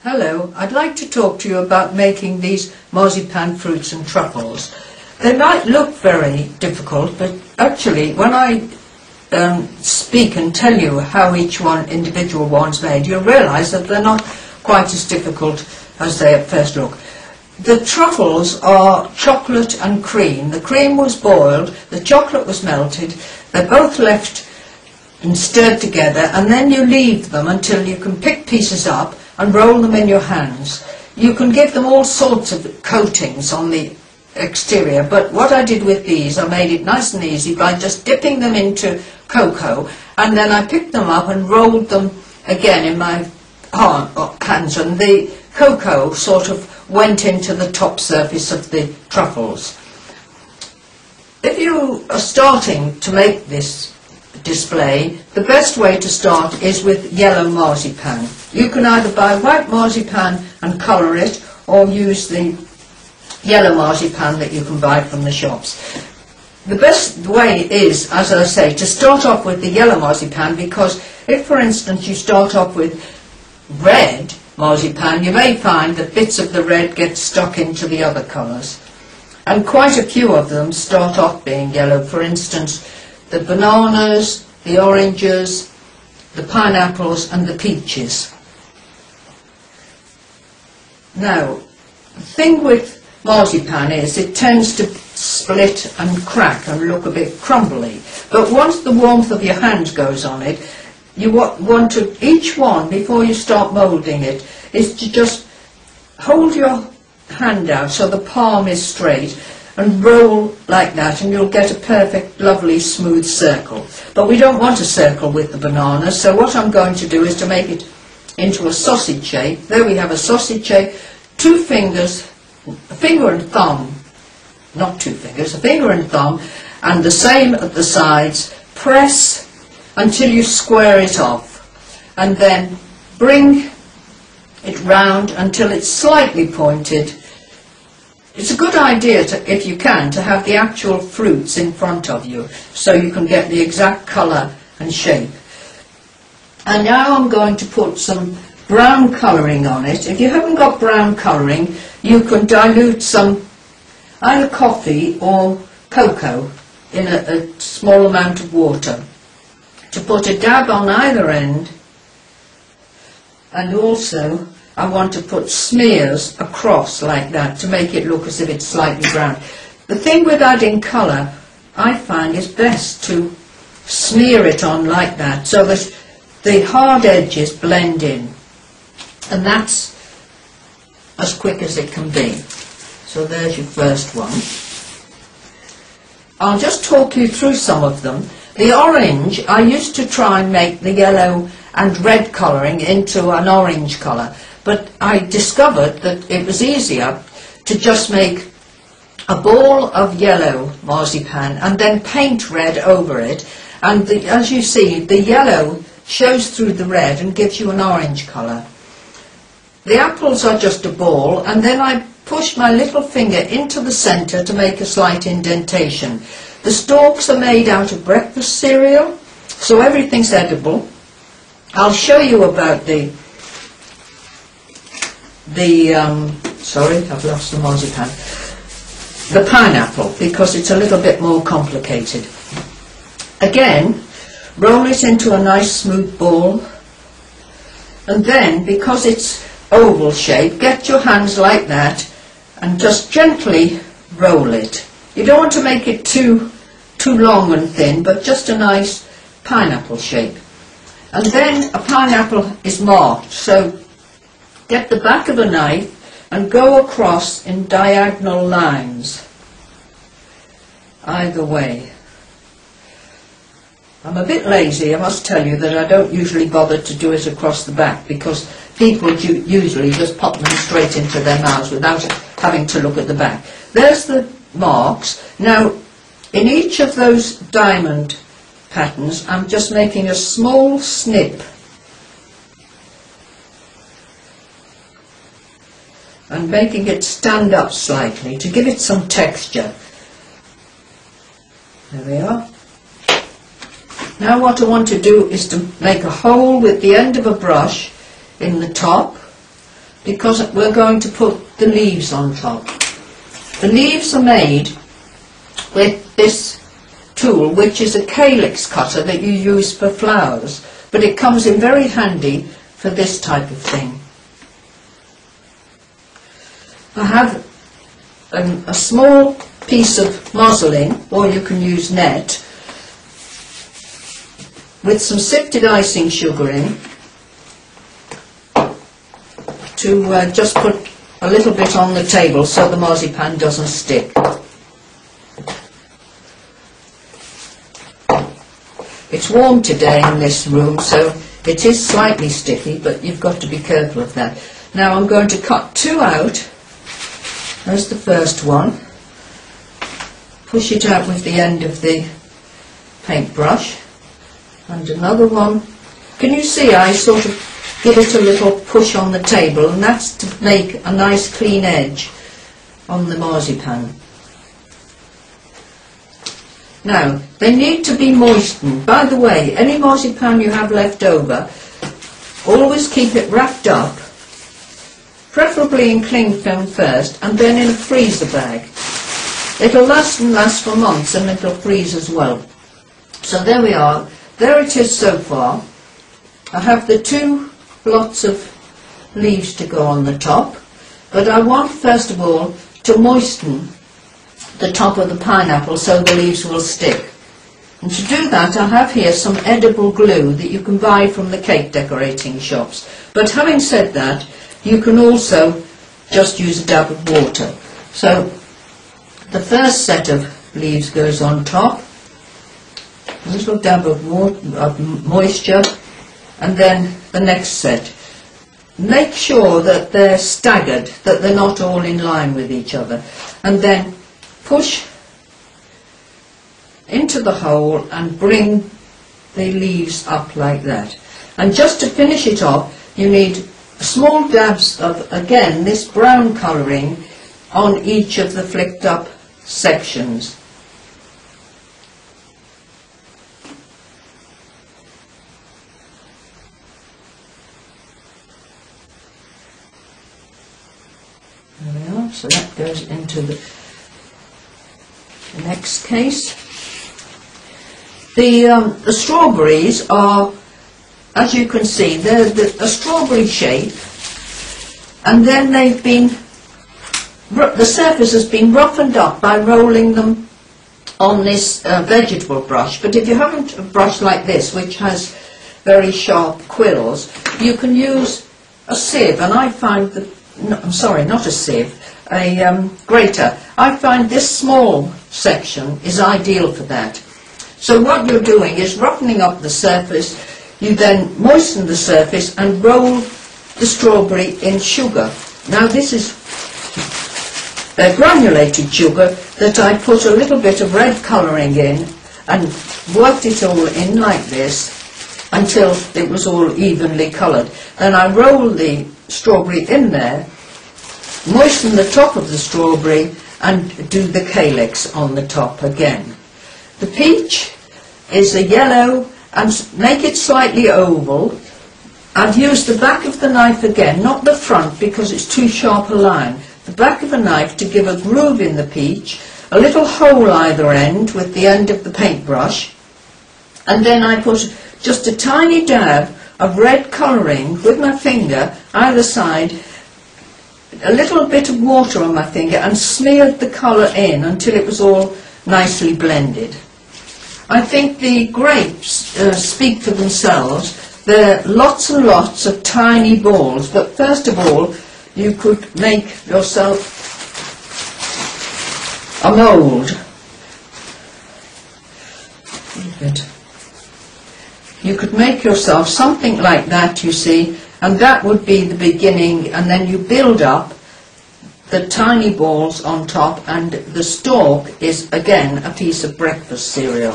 Hello, I'd like to talk to you about making these marzipan fruits and truffles. They might look very difficult, but actually when I speak and tell you how each individual one's made, you'll realise that they're not quite as difficult as they at first look. The truffles are chocolate and cream. The cream was boiled, the chocolate was melted, they're both left and stirred together, and then you leave them until you can pick pieces up and roll them in your hands. You can give them all sorts of coatings on the exterior, but what I did with these, I made it nice and easy by just dipping them into cocoa, and then I picked them up and rolled them again in my hands, and the cocoa sort of went into the top surface of the truffles. If you are starting to make this display, the best way to start is with yellow marzipan. You can either buy white marzipan and colour it, or use the yellow marzipan that you can buy from the shops. The best way is, as I say, to start off with the yellow marzipan, because if, for instance, you start off with red marzipan, you may find that bits of the red get stuck into the other colours. And quite a few of them start off being yellow. For instance, the bananas, the oranges, the pineapples and the peaches. Now, the thing with marzipan is it tends to split and crack and look a bit crumbly. But once the warmth of your hand goes on it, you want to, each one, before you start moulding it, is to just hold your hand out so the palm is straight and roll like that, and you'll get a perfect, lovely, smooth circle. But we don't want a circle with the banana, so what I'm going to do is to make it into a sausage shape. There we have a sausage shape, 2 fingers, a finger and thumb, not 2 fingers, a finger and thumb, and the same at the sides. Press until you square it off, and then bring it round until it's slightly pointed. It's a good idea, if you can, to have the actual fruits in front of you so you can get the exact colour and shape. And now I'm going to put some brown colouring on it. If you haven't got brown colouring, you can dilute some either coffee or cocoa in a small amount of water to put a dab on either end. And also I want to put smears across like that to make it look as if it's slightly brown. The thing with adding colour, I find, is best to smear it on like that so that the hard edges blend in, and that's as quick as it can be. So there's your first one. I'll just talk you through some of them. The orange, I used to try and make the yellow and red colouring into an orange colour, but I discovered that it was easier to just make a ball of yellow marzipan and then paint red over it, and as you see, the yellow shows through the red and gives you an orange colour. The apples are just a ball, and then I push my little finger into the centre to make a slight indentation. The stalks are made out of breakfast cereal, so everything's edible. I'll show you about sorry, I've lost the marzipan. The pineapple, because it's a little bit more complicated. Again, roll it into a nice smooth ball, and then, because it's oval shape, get your hands like that and just gently roll it. You don't want to make it too long and thin, but just a nice pineapple shape. And then a pineapple is marked, so get the back of a knife and go across in diagonal lines either way. I'm a bit lazy, I must tell you, that I don't usually bother to do it across the back, because people usually just pop them straight into their mouths without having to look at the back. There's the marks. Now, in each of those diamond patterns, I'm just making a small snip and making it stand up slightly to give it some texture. There we are. Now what I want to do is to make a hole with the end of a brush in the top, because we're going to put the leaves on top. The leaves are made with this tool, which is a calyx cutter that you use for flowers, but it comes in very handy for this type of thing. I have a small piece of muslin, or you can use net, with some sifted icing sugar in, to just put a little bit on the table so the marzipan doesn't stick. It's warm today in this room, so it is slightly sticky, but you've got to be careful of that. Now I'm going to cut two out. There's the first one. Push it out with the end of the paintbrush. And another one. Can you see I sort of give it a little push on the table, and that's to make a nice clean edge on the marzipan. Now, they need to be moistened. By the way, any marzipan you have left over, always keep it wrapped up, preferably in cling film first, and then in a freezer bag. It'll last and last for months, and it'll freeze as well. So there we are. There it is so far. I have the two lots of leaves to go on the top, but I want first of all to moisten the top of the pineapple so the leaves will stick. And to do that, I have here some edible glue that you can buy from the cake decorating shops. But having said that, you can also just use a dab of water. So the first set of leaves goes on top, a little dab of water, of moisture, and then the next set. Make sure that they're staggered, that they're not all in line with each other, and then push into the hole and bring the leaves up like that. And just to finish it off, you need small dabs of, again, this brown colouring on each of the flicked up sections. There we are, so that goes into the next case. The strawberries are, as you can see, they're a strawberry shape, and then they've been, the surface has been roughened up by rolling them on this vegetable brush. But if you haven't a brush like this, which has very sharp quills, you can use a sieve, and I find that, no, I'm sorry, not a sieve, a grater. I find this small section is ideal for that. So what you're doing is roughening up the surface. You then moisten the surface and roll the strawberry in sugar. Now this is granulated sugar that I put a little bit of red colouring in and worked it all in like this until it was all evenly coloured. Then I roll the strawberry in there, moisten the top of the strawberry, and do the calyx on the top again. The peach is a yellow, and make it slightly oval. I've used the back of the knife again, not the front because it's too sharp a line. The back of a knife to give a groove in the peach, a little hole either end with the end of the paintbrush, and then I put just a tiny dab of red colouring with my finger either side, a little bit of water on my finger, and smeared the colour in until it was all nicely blended. I think the grapes speak for themselves. There are lots and lots of tiny balls, but first of all you could make yourself a mould. You could make yourself something like that, you see, and that would be the beginning, and then you build up the tiny balls on top, and the stalk is again a piece of breakfast cereal.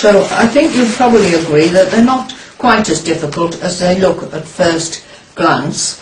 So I think you'll probably agree that they're not quite as difficult as they look at first glance.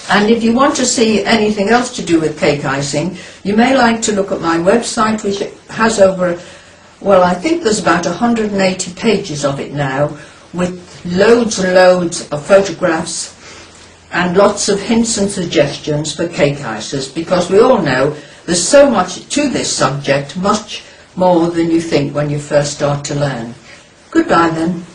And if you want to see anything else to do with cake icing, you may like to look at my website, which has over, well, I think there's about 180 pages of it now, with loads and loads of photographs and lots of hints and suggestions for cake icers, because we all know there's so much to this subject, much more than you think when you first start to learn. Goodbye then.